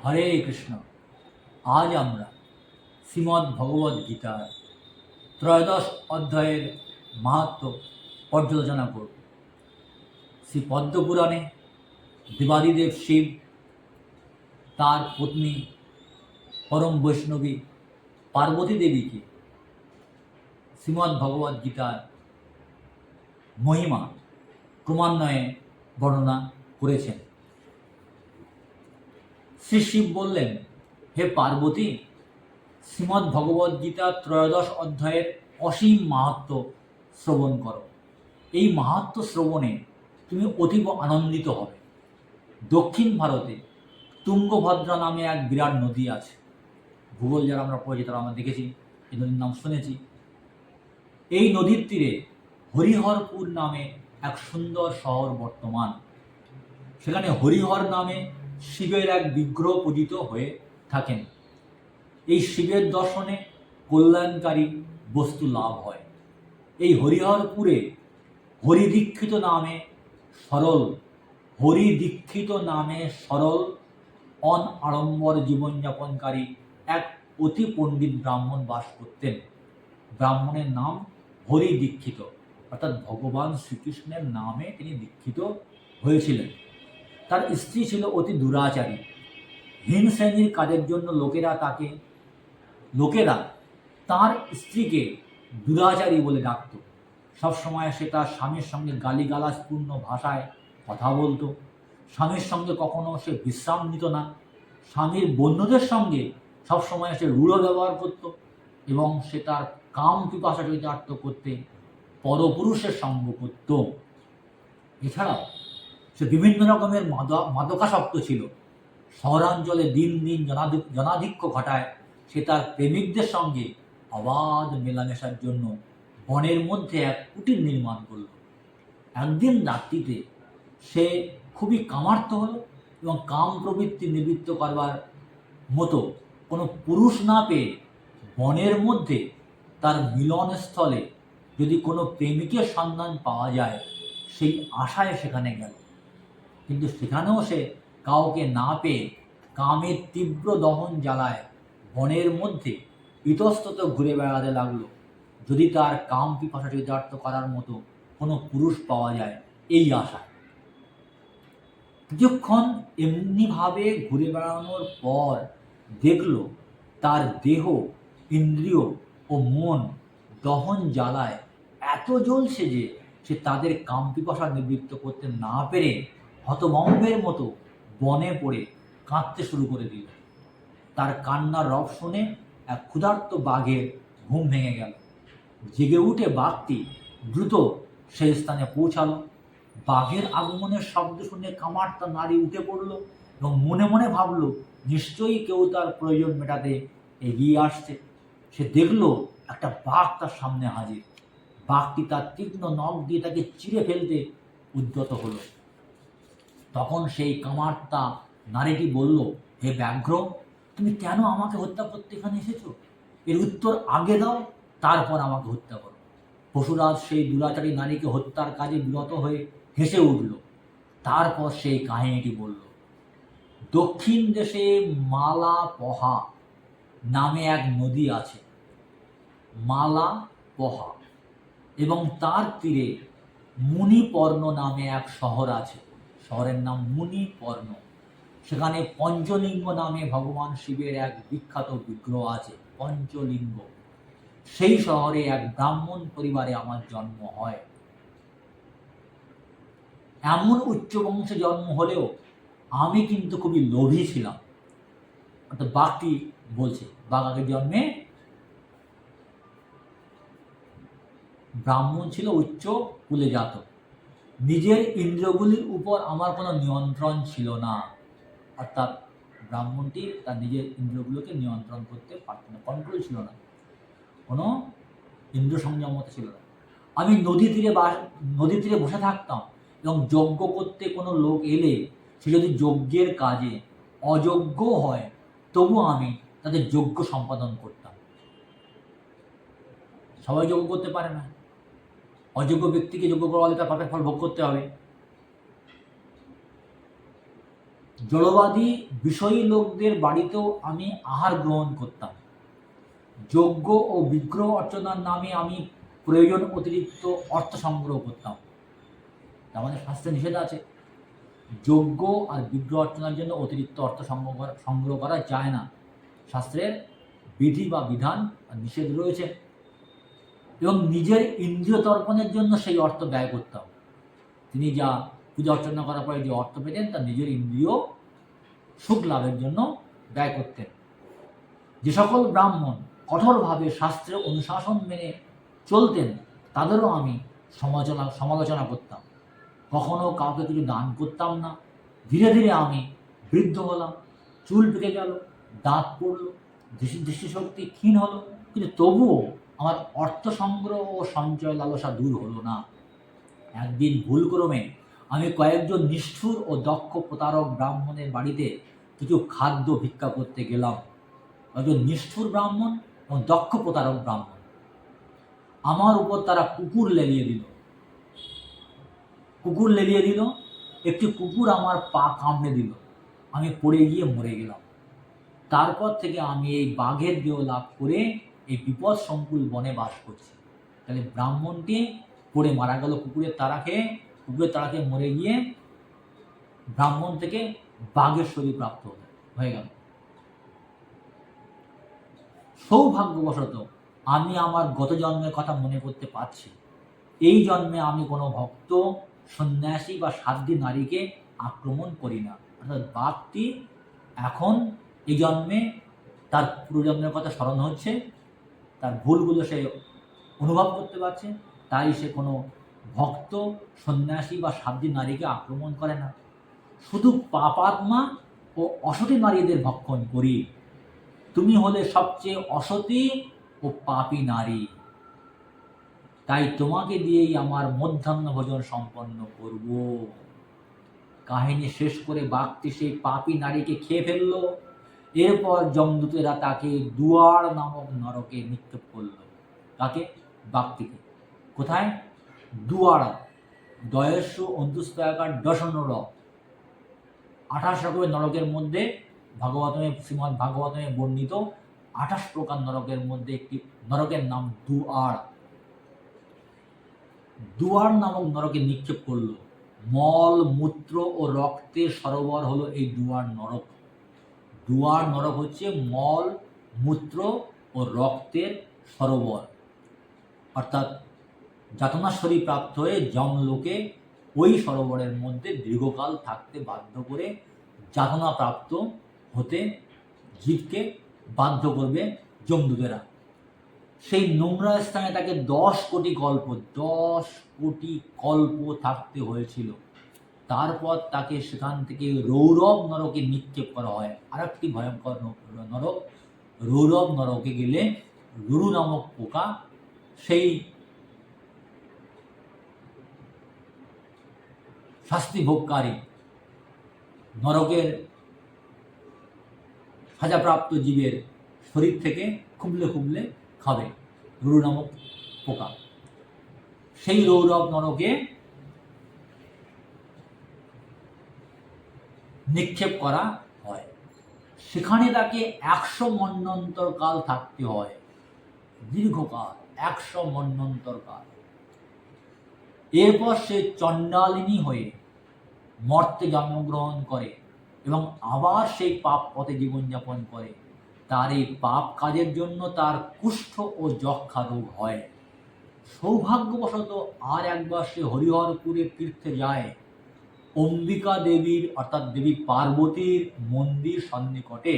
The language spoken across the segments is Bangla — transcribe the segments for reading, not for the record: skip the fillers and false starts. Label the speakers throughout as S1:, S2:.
S1: হরে কৃষ্ণ। আজ আমরা শ্রীমদ্ ভগবদ গীতার ত্রয়োদশ অধ্যায়ের মাহাত্ম্য পর্যালোচনা করব। শ্রী পদ্মপুরাণে দেবাদিদেব শিব তার পত্নী পরম বৈষ্ণবী পার্বতী দেবীকে শ্রীমদ্ ভগবদ গীতার মহিমা ক্রমান্বয়ে বর্ণনা করেছেন। শ্রী শিব বললেন, হে পার্বতী, শ্রীমদ্ ভগবদ গীতার ত্রয়োদশ অধ্যায়ের অসীম মাহাত্ম্য শ্রবণ করো। এই মাহাত্ম্য শ্রবণে তুমি অতীব আনন্দিত হবে। দক্ষিণ ভারতে তুঙ্গভদ্রা নামে এক বিরাট নদী আছে। ভূগোল যারা আমরা পড়েছি তারা আমরা দেখেছি, এই নদীর নাম শুনেছি। এই নদীর তীরে হরিহরপুর নামে এক সুন্দর শহর বর্তমান। সেখানে হরিহর নামে শিবের এক বিগ্রহ পূজিত হয়ে থাকেন। এই শিবের দর্শনে কল্যাণকারী বস্তু লাভ হয়। এই হরিহরপুরে হরিদীক্ষিত নামে সরল অনাড়ম্বর জীবনযাপনকারী এক অতি পণ্ডিত ব্রাহ্মণ বাস করতেন। ব্রাহ্মণের নাম হরিদীক্ষিত, অর্থাৎ ভগবান শ্রীকৃষ্ণের নামে তিনি দীক্ষিত হয়েছিলেন। তার স্ত্রী ছিল অতি দুরাচারী। হীন শ্রেণীর কাজের জন্য লোকেরা তার স্ত্রীকে দুরাচারী বলে ডাকত। সবসময় সে তার স্বামীর সঙ্গে গালিগালাজপূর্ণ ভাষায় কথা বলতো। স্বামীর সঙ্গে কখনো সে বিশ্রাম নিত না। স্বামীর বন্ধুদের সঙ্গে সবসময় সে রূঢ় ব্যবহার করত এবং সে তার কাম পিপাসা চরিতার্থ করতে পরপুরুষের সঙ্গ করত। এছাড়াও সে বিভিন্ন রকমের মাদকাসক্ত ছিল। শহরাঞ্চলে দিন দিন জনাধিক্য ঘটায় সে তার প্রেমিকদের সঙ্গে অবাধ মেলামেশার জন্য বনের মধ্যে এক কুটির নির্মাণ করল। একদিন রাত্রিতে সে খুবই কামার্ত হল এবং কাম প্রবৃত্তি নিবৃত্ত করবার মতো কোনো পুরুষ না পেয়ে বনের মধ্যে তার মিলনস্থলে যদি কোনো প্রেমিকের সন্ধান পাওয়া যায় সেই আশায় সেখানে গেল। কিন্তু সেখানেও সে কাউকে না পেয়ে কামের তীব্র দহন জ্বালায় বনের মধ্যে ইতস্তত ঘুরে বেড়াতে লাগলো, যদি তার কাম পিপাসা চরিতার্থ করার মতো কোনো পুরুষ পাওয়া যায় এই আশায়। কিছুক্ষণ এমনিভাবে ঘুরে বেড়ানোর পর দেখল তার দেহ, ইন্দ্রিয় ও মন দহন জ্বালায় এত জ্বলছে যে সে তাদের কাম পিপাসা নিবৃত্ত করতে না পেরে হতভম্বের মতো বনে পড়ে কাঁদতে শুরু করে দিল। তার কান্নার রব শুনে এক ক্ষুধার্ত বাঘের ঘুম ভেঙে গেল। জেগে উঠে বাঘটি দ্রুত সেই স্থানে পৌঁছালো। বাঘের আগমনের শব্দ শুনে কামার্তা নারী উঠে পড়ল এবং মনে মনে ভাবল, নিশ্চয়ই কেউ তার প্রয়োজন মেটাতে এগিয়ে আসছে। সে দেখল একটা বাঘ তার সামনে হাজির। বাঘটি তার তীক্ষ্ণ নখ দিয়ে তাকে চিরে ফেলতে উদ্যত হলো। তখন সেই কামার্তা নারীটি বলল, হে ব্যাঘ্র, তুমি কেন আমাকে হত্যা করতে এখানে এসেছো? এর উত্তর আগে দাও, তারপর আমাকে হত্যা করো। পশুরাজ সেই দুরাচারী নারীকে হত্যার কাজে বিরত হয়ে হেসে উঠল। তারপর সেই কাহিনীটি বলল। দক্ষিণ দেশে মালাপহা নামে এক নদী আছে, মালাপহা, এবং তার তীরে মুনিপর্ণ নামে এক শহর আছে। শহরের নাম মুনিপর্ণ। সেখানে পঞ্চলিঙ্গ নামে ভগবান শিবের এক বিখ্যাত বিগ্রহ আছে, পঞ্চলিঙ্গ। সেই শহরে এক ব্রাহ্মণ পরিবারে আমার জন্ম হয়। এমন উচ্চ বংশে জন্ম হলেও আমি কিন্তু খুবই লোভী ছিলাম। অর্থাৎ বাঘটি বলছে, বাঘ আগের জন্মে ব্রাহ্মণ ছিল, উচ্চ কুলে জাত। নিজের ইন্দ্রিয়গুলির উপর আমার কোনো নিয়ন্ত্রণ ছিল না। অর্থাৎ ব্রাহ্মণটি তার নিজের ইন্দ্রিয়গুলোকে নিয়ন্ত্রণ করতে পারত না, কন্ট্রোল ছিল না, কোনো ইন্দ্রিয় সংযমতা ছিল না। আমি নদী তীরে বসে থাকতাম এবং যজ্ঞ করতে কোনো লোক এলে সে যদি যজ্ঞের কাজে অযোগ্য হয় তবু আমি তাদের যজ্ঞ সম্পাদন করতাম। সবাই যজ্ঞ করতে পারে না। অযোগ্য ব্যক্তিকে যজ্ঞ করা হলে তার পাপের ফল ভোগ করতে হবে। জড়বাদী বিষয়ী লোকদের বাড়িতেও আমি আহার গ্রহণ করতাম। যজ্ঞ ও বিগ্রহ অর্চনার নামে আমি প্রয়োজন অতিরিক্ত অর্থ সংগ্রহ করতাম। আমাদের শাস্ত্রে নিষেধ আছে, যজ্ঞ আর বিগ্রহ অর্চনার জন্য অতিরিক্ত অর্থ সংগ্রহ করা যায় না। শাস্ত্রের বিধি বা বিধান নিষেধ রয়েছে। এবং নিজের ইন্দ্রিয় তর্পণের জন্য সেই অর্থ ব্যয় করতাম। তিনি যা পূজা অর্চনা করার পরে যে অর্থ পেতেন তা নিজের ইন্দ্রিয় সুখ লাভের জন্য ব্যয় করতেন। যে সকল ব্রাহ্মণ কঠোরভাবে শাস্ত্রের অনুশাসন মেনে চলতেন তাদেরও আমি সমালোচনা করতাম। কখনো কাউকে কিছু দান করতাম না। ধীরে ধীরে আমি বৃদ্ধ হলাম, চুল পেকে গেল, দাঁত পড়ল, দৃষ্টিশক্তি ক্ষীণ হলো, কিন্তু তবুও আমার অর্থ সংগ্রহ ও সঞ্চয় লালসা দূর হলো না। একদিন ভুলক্রমে আমি কয়েকজন নিষ্ঠুর ও দক্ষ প্রতারক ব্রাহ্মণের বাড়িতে কিছু খাদ্য ভিক্ষা করতে গেলাম। একজন নিষ্ঠুর ব্রাহ্মণ এবং দক্ষ প্রতারক ব্রাহ্মণ, আমার উপর তারা কুকুর লেলিয়ে দিল। একটি কুকুর আমার পা কামড়ে দিল, আমি পড়ে গিয়ে মরে গেলাম। তারপর থেকে আমি এই বাঘের দেহ লাভ করে এই বিপদ সংকুল বনে বাস করছি। তাহলে ব্রাহ্মণটি পড়ে মারা গেল কুকুরের তাড়া খেয়ে মরে গিয়ে ব্রাহ্মণ থেকে বাঘের শরীর প্রাপ্ত হয়ে গেল। সৌভাগ্যবশত আমি আমার গত জন্মের কথা মনে করতে পারছি। এই জন্মে আমি কোনো ভক্ত, সন্ন্যাসী বা সাধ্বী নারীকে আক্রমণ করি না। অর্থাৎ বাঘটি এখন এই জন্মে তার পূর্বজন্মের কথা স্মরণ হচ্ছে, তার ভুলগুলো সে অনুভব করতে পারছে, তাই সে কোনো ভক্ত, সন্ন্যাসী বা সাধ্বী নারীকে আক্রমণ করে না। শুধু পাপাত্মা ও অসতী নারীদের ভক্ষণ করি। তুমি হলে সবচেয়ে অসতী ও পাপী নারী, তাই তোমাকে দিয়েই আমার মধ্যাহ্ন ভোজন সম্পন্ন করব। কাহিনী শেষ করে বাঘটি সেই পাপী নারীকে খেয়ে ফেলল। এরপর যমদূতেরা তাকে দুয়ার নামক নরকে নিক্ষেপ করল। তাকে, বাঘটিকে। কোথায়? দুয়ার, দয়স্য অন্তুস্তয়াকার দশনর, 28 রকমের নরকের মধ্যে শ্রীমদ্ ভাগবতমে বর্ণিত 28 প্রকার নরকের মধ্যে একটি নরকের নাম দুয়ার নামক নরকে নিক্ষেপ করল। মল, মূত্র ও রক্তের সরোবর হলো এই দুয়ার নরক। দুয়ার নরক হচ্ছে মল, মূত্র ও রক্তের সরোবর। অর্থাৎ যাতনাশ্বরী প্রাপ্ত হয়ে যমলোকে ওই সরোবরের মধ্যে দীর্ঘকাল থাকতে বাধ্য করে যাতনা প্রাপ্ত হতে জীবকে বাধ্য করবে যমদূতেরা। সেই নোংরা স্থানে তাকে 10 কোটি কল্প থাকতে হয়েছিল। তারপর তাকে সেখান থেকে রৌরব নরকে নিক্ষেপ করা হয়। আরেকটি ভয়ঙ্কর নরক। রৌরব নরকে গেলে রুরু নামক পোকা সেই শাস্তি ভোগকারী নরকের সাজাপ্রাপ্ত জীবের শরীর থেকে খুবলে খাবে। রুরু নামক পোকা সেই রৌরব নরকে নিক্ষেপ করা হয়। সেখানে তাকে 100 মন্বন্তর কাল থাকতে হয়, দীর্ঘকাল, 100 মন্বন্তর কাল। এরপর সে চণ্ডালিনী হয়ে মর্তে জন্মগ্রহণ করে এবং আবার সেই পাপ পথে জীবনযাপন করে। তার এই পাপ কাজের জন্য তার কুষ্ঠ ও যক্ষা রোগ হয়। সৌভাগ্যবশত আর একবার সে হরিহরপুরে তীর্থে যায়। অম্বিকা দেবীর অর্থাৎ দেবী পার্বতীর মন্দির সন্নিকটে,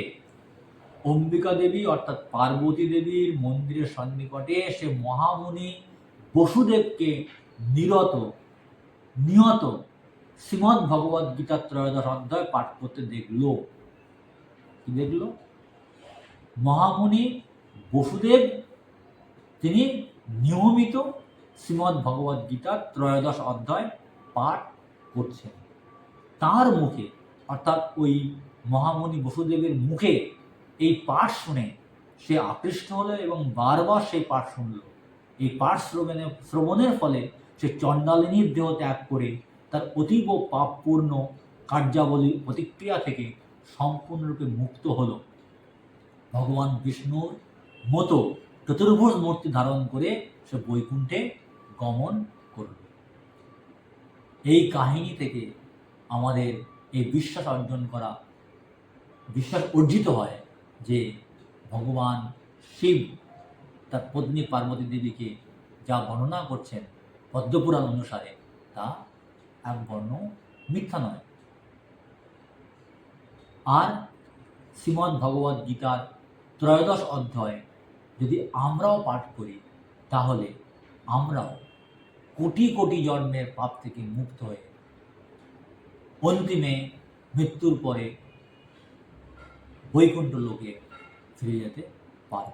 S1: অম্বিকা দেবী অর্থাৎ পার্বতী দেবীর মন্দিরের সন্নিকটে সে মহামুনি বসুদেবকে নিয়ত শ্রীমদ্ ভগবদ গীতা 13 অধ্যায় পাঠ করতে দেখল। কি দেখল? মহামুনি বসুদেব তিনি নিয়মিত শ্রীমদ্ ভগবদ গীতা 13 অধ্যায় পাঠ করছেন। তার মুখে অর্থাৎ ওই মহামুনি বসুদেবের মুখে এই পাঠ শুনে সে আকৃষ্ট হলো এবং বারবার সেই পাঠ শুনল। এই পাঠ শ্রবণের ফলে সে চণ্ডালিনীর দেহ ত্যাগ করে তার অতীব পাপপূর্ণ কার্যাবলী প্রতিক্রিয়া থেকে সম্পূর্ণরূপে মুক্ত হলো, ভগবান বিষ্ণুর মতো চতুর্ভুজ মূর্তি ধারণ করে সে বৈকুণ্ঠে গমন করল। এই কাহিনী থেকে আমাদের এই বিশ্বাস অর্জিত হয় যে ভগবান শিব তার পত্নী পার্বতী দেবীকে যা বর্ণনা করছেন পদ্মপুরাণ অনুসারে তা একবর্ণ মিথ্যা নয়। আর শ্রীমদ্ ভগবদ্ গীতার 13 অধ্যায় যদি আমরাও পাঠ করি তাহলে আমরাও কোটি কোটি জন্মের পাপ থেকে মুক্ত হয়ে অন্তিমে মৃত্যুর পরে বৈকুণ্ঠ লোকে ফিরে যেতে পারব।